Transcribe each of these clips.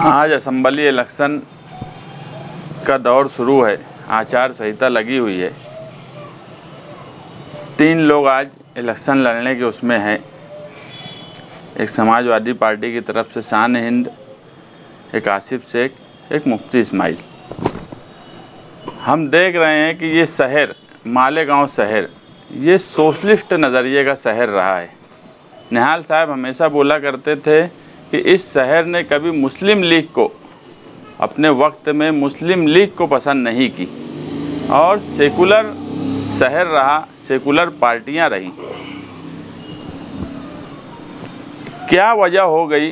आज assembly election का दौर शुरू है। आचार संहिता लगी हुई है। 3 लोग आज इलेक्शन लड़ने के उसमें हैं। एक समाजवादी पार्टी की तरफ से शान हिंद, एक आसिफ शेख, एक मुफ्ती इस्माइल। हम देख रहे हैं कि ये शहर, मालेगांव शहर, ये सोशलिस्ट नज़रिए का शहर रहा है। निहाल साहब हमेशा बोला करते थे कि इस शहर ने कभी मुस्लिम लीग को, अपने वक्त में मुस्लिम लीग को पसंद नहीं की और सेकुलर शहर रहा, सेकुलर पार्टियां रहीं। क्या वजह हो गई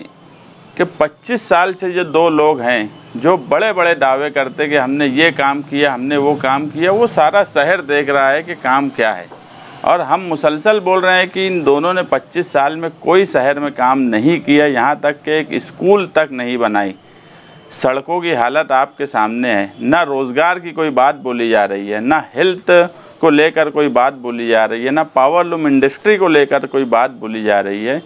कि 25 साल से ये 2 लोग हैं जो बड़े बड़े दावे करते कि हमने ये काम किया, हमने वो काम किया। वो सारा शहर देख रहा है कि काम क्या है, और हम मुसलसल बोल रहे हैं कि इन दोनों ने 25 साल में कोई शहर में काम नहीं किया। यहाँ तक कि एक स्कूल तक नहीं बनाई। सड़कों की हालत आपके सामने है। ना रोज़गार की कोई बात बोली जा रही है, ना हेल्थ को लेकर कोई बात बोली जा रही है, ना पावरलूम इंडस्ट्री को लेकर कोई बात बोली जा रही है।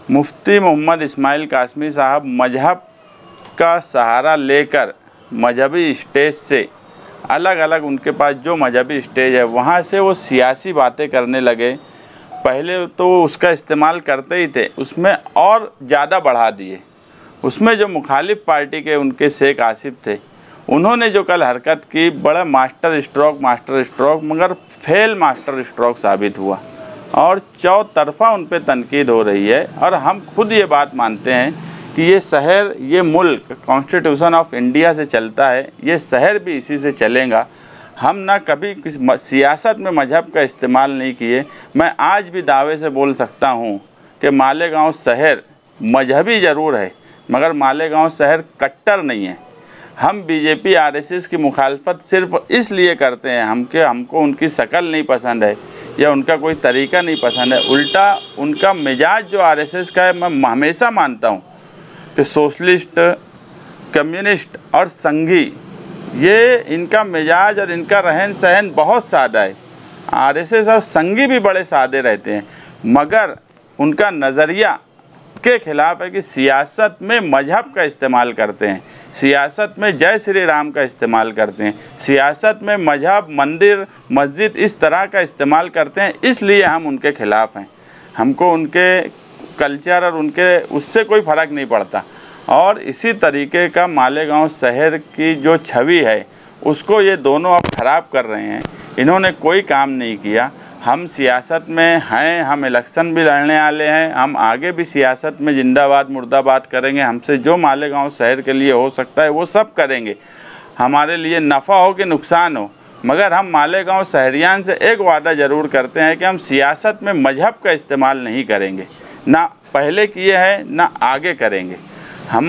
मुफ्ती मोहम्मद इस्माइल कासमी साहब मजहब का सहारा लेकर मजहबी स्टेज से अलग अलग, उनके पास जो मजहबी स्टेज है वहाँ से वो सियासी बातें करने लगे। पहले तो उसका इस्तेमाल करते ही थे, उसमें और ज़्यादा बढ़ा दिए। उसमें जो मुखालिफ पार्टी के उनके शेख आसिफ थे, उन्होंने जो कल हरकत की, बड़ा मास्टर स्ट्रोक मगर फेल मास्टर स्ट्रोक साबित हुआ और चौतरफा उन पर तनकीद हो रही है। और हम खुद ये बात मानते हैं कि ये शहर, ये मुल्क कॉन्स्टिट्यूशन ऑफ इंडिया से चलता है, ये शहर भी इसी से चलेगा। हम ना कभी सियासत में मजहब का इस्तेमाल नहीं किए। मैं आज भी दावे से बोल सकता हूँ कि मालेगांव शहर मजहबी ज़रूर है, मगर मालेगांव शहर कट्टर नहीं है। हम बीजेपी आरएसएस की मुखालफत सिर्फ इसलिए करते हैं हमको उनकी शक्ल नहीं पसंद है या उनका कोई तरीका नहीं पसंद है। उल्टा उनका मिजाज जो आरएसएस का है, मैं हमेशा मानता हूँ कि सोशलिस्ट, कम्युनिस्ट और संघी, ये इनका मिजाज और इनका रहन सहन बहुत सादा है। आरएसएस और संघी भी बड़े सादे रहते हैं, मगर उनका नज़रिया के खिलाफ है कि सियासत में मजहब का इस्तेमाल करते हैं, सियासत में जय श्री राम का इस्तेमाल करते हैं, सियासत में मजहब, मंदिर, मस्जिद इस तरह का इस्तेमाल करते हैं। इसलिए हम उनके खिलाफ़ हैं। हमको उनके कल्चर और उनके उससे कोई फ़र्क नहीं पड़ता। और इसी तरीके का मालेगांव शहर की जो छवि है, उसको ये दोनों अब ख़राब कर रहे हैं। इन्होंने कोई काम नहीं किया। हम सियासत में हैं, हम इलेक्शन भी लड़ने वाले हैं, हम आगे भी सियासत में जिंदाबाद मुर्दाबाद करेंगे। हमसे जो मालेगांव शहर के लिए हो सकता है वो सब करेंगे, हमारे लिए नफ़ा हो कि नुकसान हो। मगर हम मालेगांव शहरियान से एक वादा ज़रूर करते हैं कि हम सियासत में मजहब का इस्तेमाल नहीं करेंगे, ना पहले किए हैं ना आगे करेंगे। हम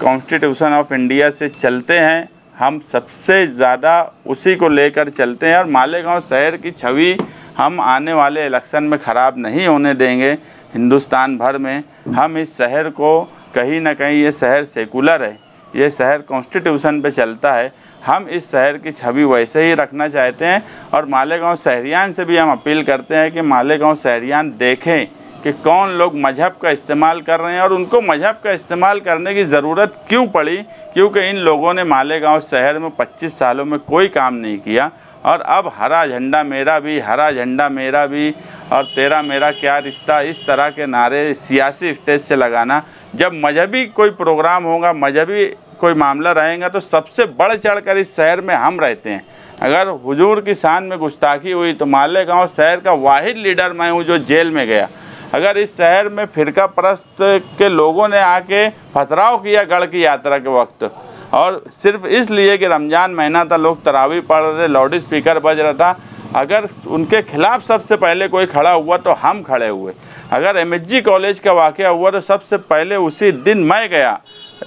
कॉन्स्टिट्यूशन ऑफ इंडिया से चलते हैं, हम सबसे ज़्यादा उसी को लेकर चलते हैं। और मालेगांव शहर की छवि हम आने वाले इलेक्शन में ख़राब नहीं होने देंगे। हिंदुस्तान भर में हम इस शहर को कहीं ना कहीं, ये शहर सेकुलर है, ये शहर कॉन्स्टिट्यूशन पे चलता है, हम इस शहर की छवि वैसे ही रखना चाहते हैं। और मालेगांव शहरियान से भी हम अपील करते हैं कि मालेगांव शहरियान देखें कि कौन लोग मजहब का इस्तेमाल कर रहे हैं और उनको मजहब का इस्तेमाल करने की ज़रूरत क्यों पड़ी। क्योंकि इन लोगों ने मालेगांव शहर में 25 सालों में कोई काम नहीं किया। और अब हरा झंडा मेरा भी, हरा झंडा मेरा भी और तेरा मेरा क्या रिश्ता, इस तरह के नारे सियासी स्टेज से लगाना, जब मजहबी कोई प्रोग्राम होगा, मजहबी कोई मामला रहेगा, तो सबसे बढ़ चढ़ कर इस शहर में हम रहते हैं। अगर हुजूर की शान में गुस्ताखी हुई तो मालेगांव शहर का वाहिद लीडर मैं हूँ जो जेल में गया। अगर इस शहर में फ़िरका परस्त के लोगों ने आके पथराव किया गढ़ की यात्रा के वक्त, और सिर्फ इसलिए कि रमज़ान महीना था, लोग तरावी पढ़ रहे, लाउड स्पीकर बज रहा था, अगर उनके खिलाफ़ सबसे पहले कोई खड़ा हुआ तो हम खड़े हुए। अगर एमएसजी कॉलेज का वाक़या हुआ तो सबसे पहले उसी दिन मैं गया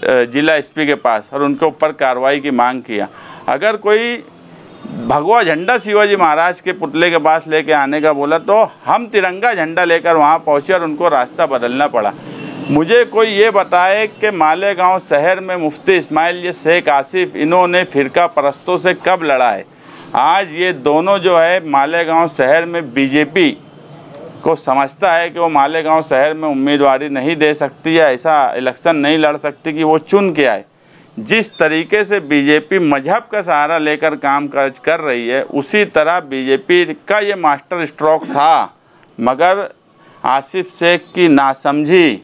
जिला एसपी के पास और उनके ऊपर कार्रवाई की मांग किया। अगर कोई भगवा झंडा शिवाजी महाराज के पुतले के पास लेके आने का बोला तो हम तिरंगा झंडा लेकर वहाँ पहुँचे और उनको रास्ता बदलना पड़ा। मुझे कोई ये बताए कि मालेगांव शहर में मुफ्ती इस्माइल, ये शेख आसिफ, इन्होंने फ़िरका परस्तों से कब लड़ा है। आज ये दोनों जो है मालेगांव शहर में बीजेपी को समझता है कि वो मालेगांव शहर में उम्मीदवारी नहीं दे सकती या ऐसा इलेक्शन नहीं लड़ सकती कि वो चुन के आए। जिस तरीके से बीजेपी मजहब का सहारा लेकर काम काज कर रही है, उसी तरह बीजेपी का ये मास्टर स्ट्रोक था। मगर आसिफ शेख की नासमझी,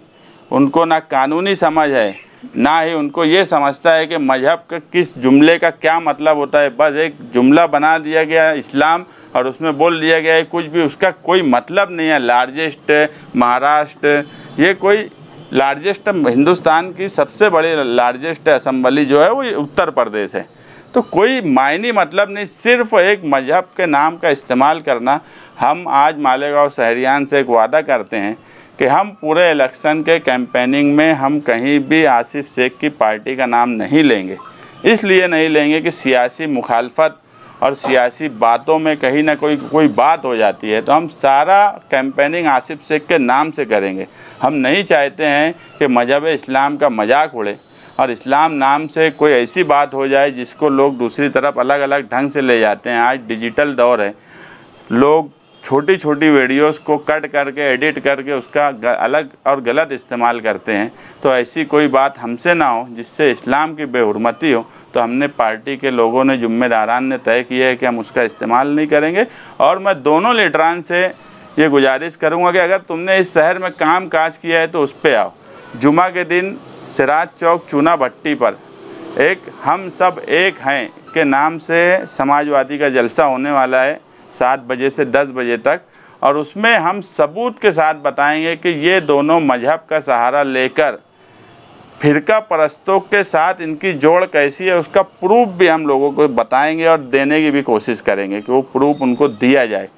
उनको ना कानूनी समझ है, ना ही उनको ये समझता है कि मजहब का किस जुमले का क्या मतलब होता है। बस एक जुमला बना दिया गया इस्लाम और उसमें बोल दिया गया है कुछ भी, उसका कोई मतलब नहीं है। लार्जेस्ट महाराष्ट्र, ये कोई लार्जेस्ट हिंदुस्तान की सबसे बड़ी लार्जेस्ट असेंबली जो है वो उत्तर प्रदेश है। तो कोई मायने मतलब नहीं, सिर्फ एक मजहब के नाम का इस्तेमाल करना। हम आज मालेगांव शहरियान से एक वादा करते हैं कि हम पूरे इलेक्शन के कैंपेनिंग में हम कहीं भी आसिफ शेख की पार्टी का नाम नहीं लेंगे। इसलिए नहीं लेंगे कि सियासी मुखालफत और सियासी बातों में कहीं ना कोई बात हो जाती है, तो हम सारा कैंपेनिंग आसिफ शेख के नाम से करेंगे। हम नहीं चाहते हैं कि मजहब इस्लाम का मजाक उड़े और इस्लाम नाम से कोई ऐसी बात हो जाए जिसको लोग दूसरी तरफ अलग अलग ढंग से ले जाते हैं। आज डिजिटल दौर है, लोग छोटी छोटी वीडियोस को कट करके एडिट करके उसका अलग और गलत इस्तेमाल करते हैं। तो ऐसी कोई बात हमसे ना हो जिससे इस्लाम की बेहुरमती हो, तो हमने पार्टी के लोगों ने, जिम्मेदारान ने तय किया है कि हम उसका इस्तेमाल नहीं करेंगे। और मैं दोनों लीडरान से ये गुजारिश करूँगा कि अगर तुमने इस शहर में काम काज किया है तो उस पर आओ। जुमा के दिन सिराज चौक चूना भट्टी पर एक हम सब एक हैं के नाम से समाजवादी का जलसा होने वाला है 7 बजे से 10 बजे तक, और उसमें हम सबूत के साथ बताएंगे कि ये दोनों मजहब का सहारा लेकर फिरका परस्तों के साथ इनकी जोड़ कैसी है, उसका प्रूफ भी हम लोगों को बताएंगे और देने की भी कोशिश करेंगे कि वो प्रूफ उनको दिया जाए।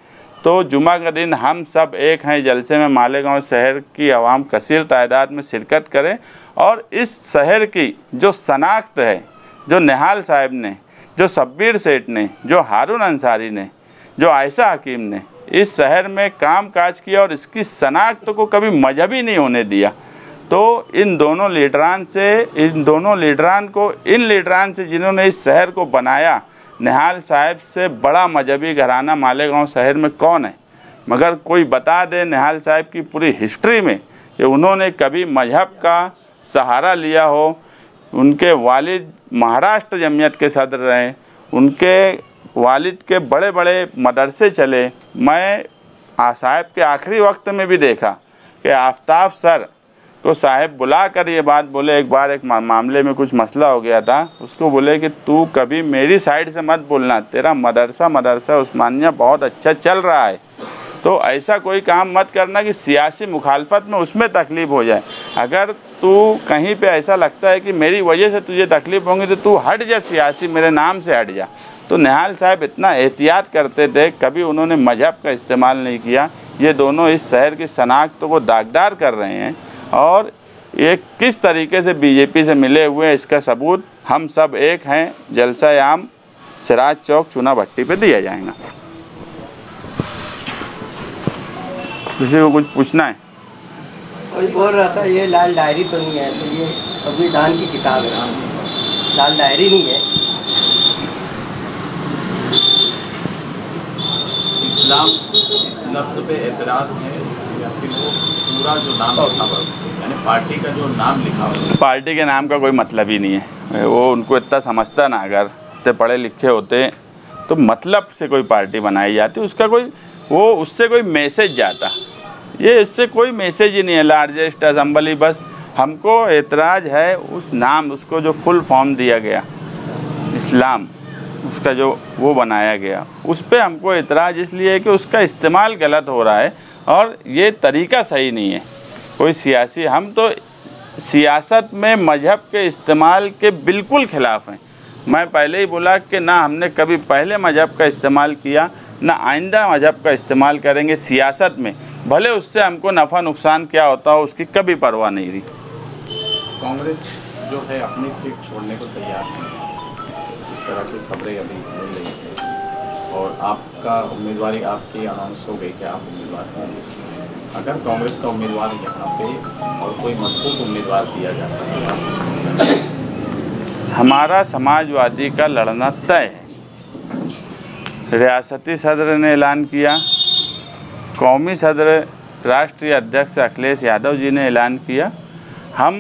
तो जुमा का दिन हम सब एक हैं जलसे में मालेगांव शहर की आवाम कसीर तादाद में शिरकत करें और इस शहर की जो शनाख्त है, जो निहाल साहब ने, जो शब्बीर सेठ ने, जो हारून अंसारी ने, जो आयशा हकीम ने इस शहर में काम काज किया और इसकी शनाख्त को कभी मजहबी नहीं होने दिया, तो इन दोनों लीडरान से जिन्होंने इस शहर को बनाया, निहाल साहब से बड़ा मजहबी घराना मालेगांव शहर में कौन है? मगर कोई बता दे निहाल साहब की पूरी हिस्ट्री में कि उन्होंने कभी मजहब का सहारा लिया हो। उनके वालिद महाराष्ट्र जमीयत के सदर रहे, उनके वालिद के बड़े बड़े मदरसे चले। मैं साहब के आखिरी वक्त में भी देखा कि आफ्ताब सर को साहब बुला कर ये बात बोले, एक बार एक मामले में कुछ मसला हो गया था, उसको बोले कि तू कभी मेरी साइड से मत बोलना, तेरा मदरसा उस्मानिया बहुत अच्छा चल रहा है, तो ऐसा कोई काम मत करना कि सियासी मुखालफत में उसमें तकलीफ़ हो जाए। अगर तू कहीं पे ऐसा लगता है कि मेरी वजह से तुझे तकलीफ़ होंगी तो तू हट जा, सियासी मेरे नाम से हट जा। तो निहाल साहब इतना एहतियात करते थे, कभी उन्होंने मजहब का इस्तेमाल नहीं किया। ये दोनों इस शहर की शनाख्त को दागदार कर रहे हैं और ये किस तरीके से बीजेपी से मिले हुए हैं, इसका सबूत हम सब एक हैं जलसा आम सिराज चौक चूना भट्टी पे दिया जाएगा। किसी को कुछ पूछना है? कोई बोल रहा था ये लाल डायरी तो नहीं है, तो ये संविधान की किताब है, लाल डायरी नहीं है। इस्लाम इस लफ्ज़ पे एतराज़ है या फिर वो पूरा जो नाम लिखा हुआ है, यानी पार्टी का जो नाम लिखा हुआ है? पार्टी के नाम का कोई मतलब ही नहीं है। वो उनको इतना समझता ना, अगर इतने पढ़े लिखे होते तो मतलब से कोई पार्टी बनाई जाती, उसका कोई वो उससे कोई मैसेज जाता। ये इससे कोई मैसेज ही नहीं है। लार्जेस्ट असेंबली, बस हमको एतराज़ है उस नाम, उसको जो फुल फॉर्म दिया गया इस्लाम, उसका जो वो बनाया गया, उस पर हमको एतराज़ इसलिए है कि उसका इस्तेमाल गलत हो रहा है और ये तरीका सही नहीं है। कोई सियासी, हम तो सियासत में मजहब के इस्तेमाल के बिल्कुल ख़िलाफ़ हैं। मैं पहले ही बोला कि ना हमने कभी पहले मजहब का इस्तेमाल किया, ना आइंदा मजहब का इस्तेमाल करेंगे सियासत में, भले उससे हमको नफ़ा नुकसान क्या होता हो उसकी कभी परवाह नहीं रही। कांग्रेस जो है अपनी सीट छोड़ने को तैयार है, इस तरह की खबरें अभी मिल रही हैं, और आपका उम्मीदवारी आपकी अनाउंस हो गई कि आप उम्मीदवार हैं। अगर कांग्रेस का उम्मीदवार यहाँ पे और कोई मजबूत उम्मीदवार दिया जाता है? हमारा समाजवादी का लड़ना तय है। रियासती सदर ने ऐलान किया, कौमी सदर राष्ट्रीय अध्यक्ष अखिलेश यादव जी ने ऐलान किया। हम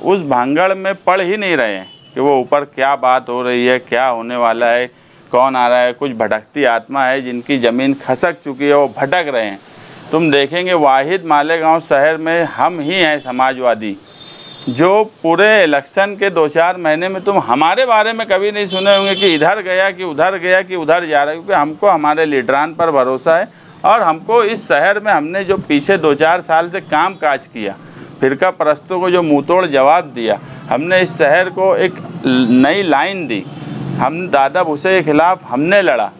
उस भांगड़ में पढ़ ही नहीं रहे हैं कि वो ऊपर क्या बात हो रही है, क्या होने वाला है, कौन आ रहा है। कुछ भटकती आत्मा है जिनकी ज़मीन खसक चुकी है, वो भटक रहे हैं। तुम देखेंगे वाहिद मालेगांव शहर में हम ही हैं समाजवादी, जो पूरे इलेक्शन के 2-4 महीने में तुम हमारे बारे में कभी नहीं सुने होंगे कि इधर गया कि उधर गया कि उधर जा रहा है, क्योंकि हमको हमारे लीडरान पर भरोसा है। और हमको इस शहर में हमने जो पीछे 2-4 साल से काम काज किया, फिरका परस्तों को जो मुंहतोड़ जवाब दिया, हमने इस शहर को एक नई लाइन दी। हम दादा भूसे के खिलाफ हमने लड़ा,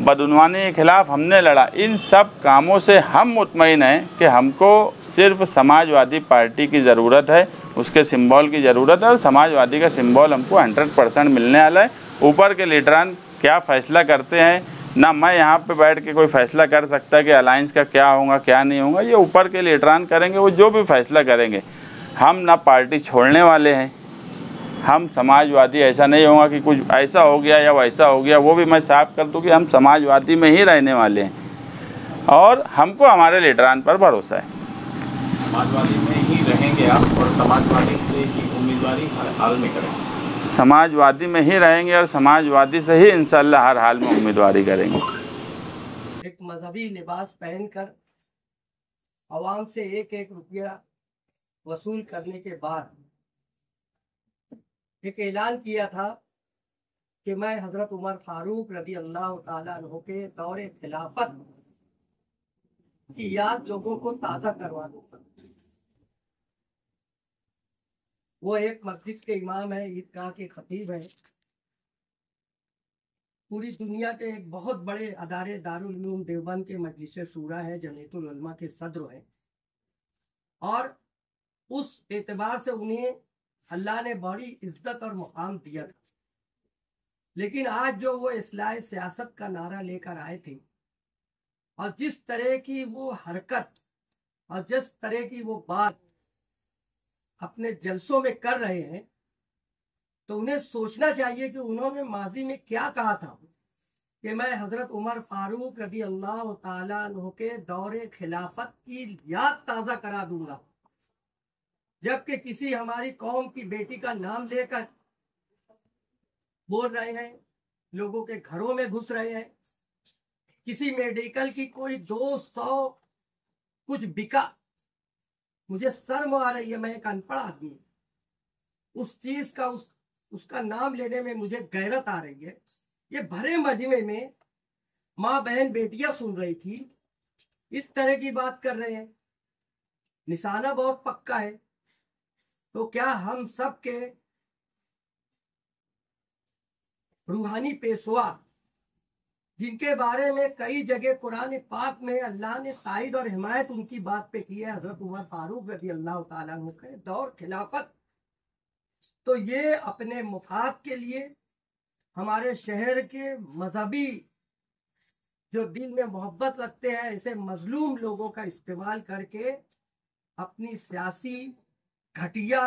बदउनवानी के खिलाफ हमने लड़ा। इन सब कामों से हम मुतमईन हैं कि हमको सिर्फ समाजवादी पार्टी की ज़रूरत है, उसके सिंबल की ज़रूरत है, और समाजवादी का सिंबल हमको 100% मिलने वाला है। ऊपर के लीडरान क्या फ़ैसला करते हैं, ना मैं यहाँ पे बैठ के कोई फ़ैसला कर सकता है कि अलायंस का क्या होगा क्या नहीं होगा। ये ऊपर के लीडरान करेंगे, वो जो भी फैसला करेंगे। हम ना पार्टी छोड़ने वाले हैं, हम समाजवादी ऐसा नहीं होगा कि कुछ ऐसा हो गया या वैसा हो गया। वो भी मैं साफ कर दूँ कि हम समाजवादी में ही रहने वाले हैं और हमको हमारे लीडरान पर भरोसा है। समाजवादी में ही रहेंगे आप और समाजवादी से ही उम्मीदवारी हर हाल में करेंगे? समाजवादी में ही रहेंगे और समाजवादी से ही इंशाल्लाह हर हाल में उम्मीदवारी करेंगे। एक मजहबी लिबास पहनकर आवाम से 1-1 रुपया वसूल करने के बाद एक ऐलान किया था कि मैं हजरत उमर फारूक रज़ी अल्लाह ताला अन्हु के दौरे खिलाफत की याद लोगों को ताज़ा करवा दूंगा। वो एक मस्जिद के इमाम है, ईदगाह के खतीब है, पूरी दुनिया के एक बहुत बड़े अदारे दारुल उलूम देवबंद के मजलिस शूरा है, जमीयतुल उलमा के सदर हैं, और उस एतबार से उन्हें अल्लाह ने बड़ी इज्जत और मुकाम दिया था। लेकिन आज जो वो इस्लाह सियासत का नारा लेकर आए थे और जिस तरह की वो हरकत और जिस तरह की वो बात अपने जलसों में कर रहे हैं, तो उन्हें सोचना चाहिए कि उन्होंने माजी में क्या कहा था कि मैं हजरत उमर फारूक रज़ी अल्लाह ताला अन्हु के दौरे खिलाफत की याद ताज़ा करा दूंगा, जबकि किसी हमारी कौम की बेटी का नाम लेकर बोल रहे हैं, लोगों के घरों में घुस रहे हैं, किसी मेडिकल की कोई 200 कुछ बिका। मुझे शर्म आ रही है, मैं एक अनपढ़ आदमी, उस चीज का उसका नाम लेने में मुझे गैरत आ रही है। ये भरे मजमे में माँ बहन बेटियां सुन रही थी, इस तरह की बात कर रहे हैं, निशाना बहुत पक्का है। तो क्या हम सब के रूहानी पेशवा, जिनके बारे में कई जगह कुरान पाक में अल्लाह ने ताईद और हिमायत उनकी बात पे की है, हजरत उमर फारूक रज़ी अल्लाह ताला अन्हु के दौर खिलाफत, तो ये अपने मुफाद के लिए हमारे शहर के मजहबी जो दिल में मोहब्बत रखते हैं, ऐसे मजलूम लोगों का इस्तेमाल करके अपनी सियासी घटिया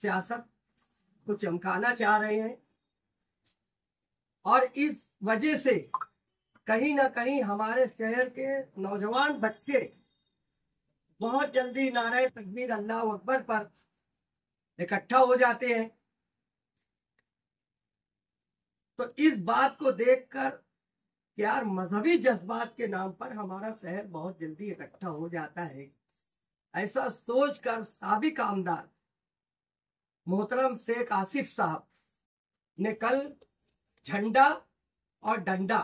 सियासत को चमकाना चाह रहे हैं। और इस वजह से कहीं ना कहीं हमारे शहर के नौजवान बच्चे बहुत जल्दी नारे तकबीर अल्लाह अकबर पर इकट्ठा हो जाते हैं। तो इस बात को देखकर यार मजहबी जज्बात के नाम पर हमारा शहर बहुत जल्दी इकट्ठा हो जाता है, ऐसा सोचकर साबिक आमदार मोहतरम शेख आसिफ साहब ने कल झंडा और डंडा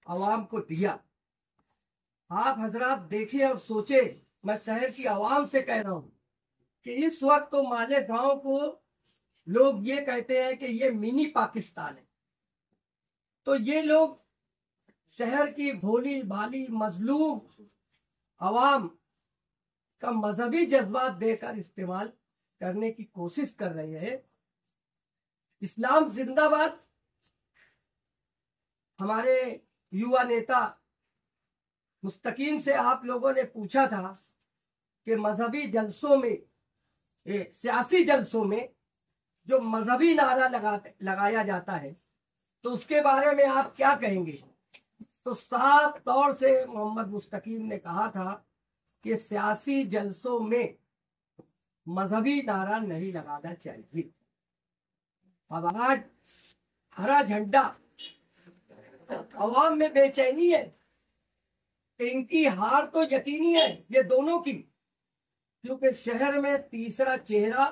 आवाम को दिया। आप हजरात देखें और सोचे, मैं शहर की आवाम से कह रहा हूं कि इस वक्त तो मालेगांव को लोग ये कहते हैं कि ये मिनी पाकिस्तान है। तो ये लोग शहर की भोली भाली मजलूम आवाम का मजहबी जज्बात देकर इस्तेमाल करने की कोशिश कर रहे हैं। इस्लाम जिंदाबाद। हमारे युवा नेता मुस्तकीम से आप लोगों ने पूछा था कि मजहबी जलसों में, सियासी जलसों में जो मजहबी नारा लगाया जाता है, तो उसके बारे में आप क्या कहेंगे? तो साफ तौर से मोहम्मद मुस्तकीम ने कहा था कि सियासी जलसों में मजहबी नारा नहीं लगाना चाहिए। अब आज हरा झंडा, अवाम में बेचैनी है, इनकी हार तो यकीनी है ये दोनों की, क्योंकि शहर में तीसरा चेहरा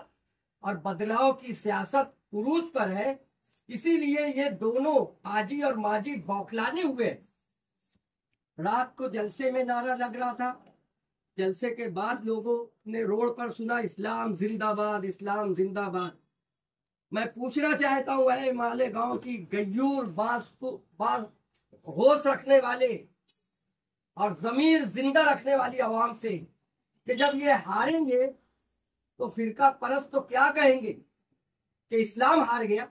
और बदलाव की सियासत उरूज पर है। इसीलिए ये दोनों आजी और माजी बौखलाने हुए। रात को जलसे में नारा लग रहा था, जलसे के बाद लोगों ने रोड पर सुना इस्लाम जिंदाबाद, इस्लाम जिंदाबाद। मैं पूछना चाहता हूं है मालेगांव की गयूर बास होश रखने वाले और जमीर जिंदा रखने वाली आवाम से कि जब ये हारेंगे तो फिरका परस्त तो क्या कहेंगे कि इस्लाम हार गया।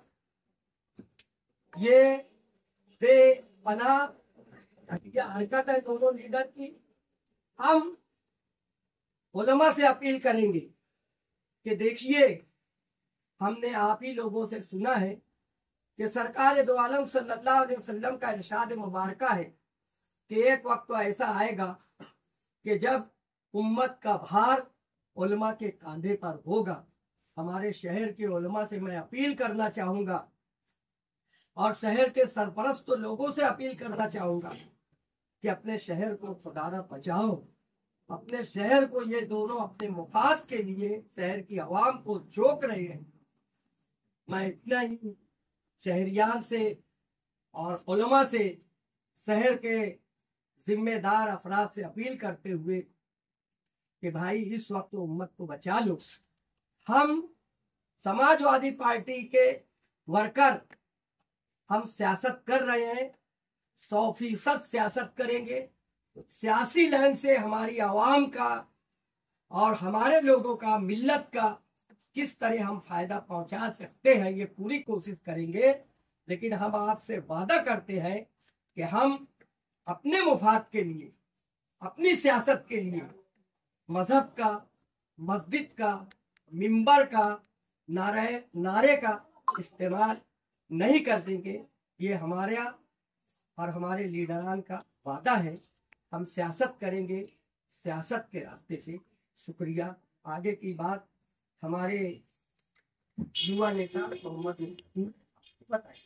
ये बेपनाह हरकत है दोनों लीडर की। हम उलमा से अपील करेंगे कि देखिए, हमने आप ही लोगों से सुना है कि सरकार दो आलम सल्लल्लाहु अलैहि वसल्लम का इरशाद मुबारका है कि एक वक्त तो ऐसा आएगा कि जब उम्मत का भार उलमा के कांधे पर होगा। हमारे शहर के उलमा से मैं अपील करना चाहूंगा और शहर के सरपरस्त लोगों से अपील करना चाहूंगा कि अपने शहर को खुदारा बचाओ। अपने शहर को ये दोनों अपने मुफाद के लिए शहर की आवाम को झोंक रहे हैं। मैं इतना ही शहरियान से और उलमा से, शहर के जिम्मेदार अफराद से अपील करते हुए कि भाई इस वक्त उम्मत को बचा लो। हम समाजवादी पार्टी के वर्कर, हम सियासत कर रहे हैं, 100% सियासत करेंगे। सियासी लाइन से हमारी आवाम का और हमारे लोगों का, मिल्लत का किस तरह हम फायदा पहुंचा सकते हैं, ये पूरी कोशिश करेंगे। लेकिन हम आपसे वादा करते हैं कि हम अपने मुफाद के लिए, अपनी सियासत के लिए मजहब का, मस्जिद का, मिंबर का, नारे का इस्तेमाल नहीं कर देंगे। ये हमारा और हमारे लीडरान का वादा है। हम सियासत करेंगे सियासत के रास्ते से। शुक्रिया। आगे की बात हमारे युवा नेता मोहम्मद बताएं।